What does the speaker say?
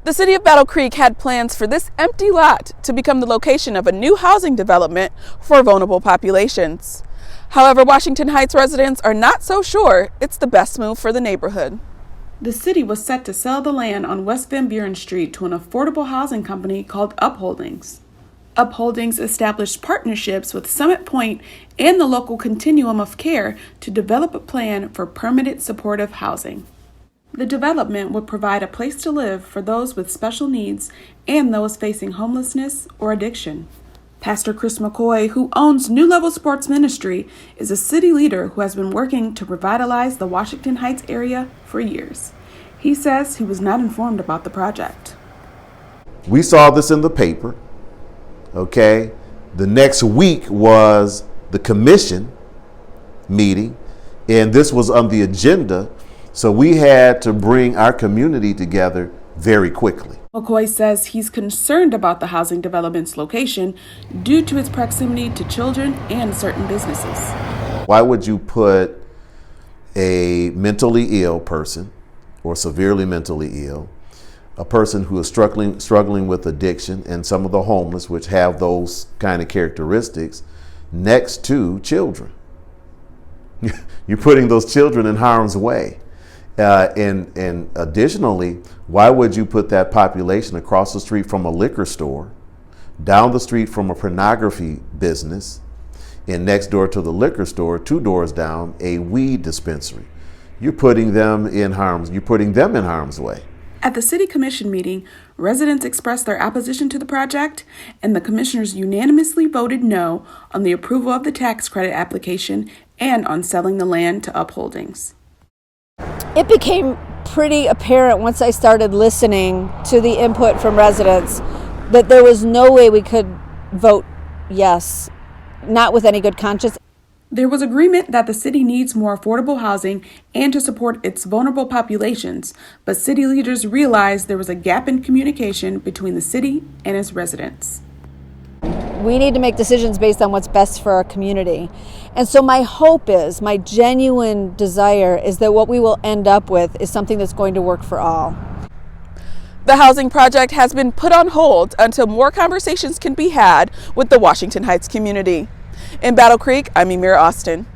The city of Battle Creek had plans for this empty lot to become the location of a new housing development for vulnerable populations. However, Washington Heights residents are not so sure it's the best move for the neighborhood. The city was set to sell the land on West Van Buren Street to an affordable housing company called Upholdings. Upholdings established partnerships with Summit Point and the local Continuum of Care to develop a plan for permanent supportive housing. The development would provide a place to live for those with special needs and those facing homelessness or addiction. Pastor Chris McCoy, who owns New Level Sports Ministry, is a city leader who has been working to revitalize the Washington Heights area for years. He says he was not informed about the project. We saw this in the paper, okay? The next week was the commission meeting, and this was on the agenda. So we had to bring our community together very quickly. McCoy says he's concerned about the housing development's location due to its proximity to children and certain businesses. Why would you put a mentally ill person or severely mentally ill, a person who is struggling with addiction and some of the homeless, which have those kind of characteristics, next to children? You're putting those children in harm's way. And additionally, why would you put that population across the street from a liquor store, down the street from a pornography business, and next door to the liquor store, 2 doors down, a weed dispensary? You're putting them in harm's way. At the city commission meeting, residents expressed their opposition to the project, and the commissioners unanimously voted no on the approval of the tax credit application and on selling the land to Upholdings. It became pretty apparent once I started listening to the input from residents that there was no way we could vote yes, not with any good conscience. There was agreement that the city needs more affordable housing and to support its vulnerable populations, but city leaders realized there was a gap in communication between the city and its residents. We need to make decisions based on what's best for our community. And so my hope is, my genuine desire is that what we will end up with is something that's going to work for all. The housing project has been put on hold until more conversations can be had with the Washington Heights community. In Battle Creek, I'm Emira Austin.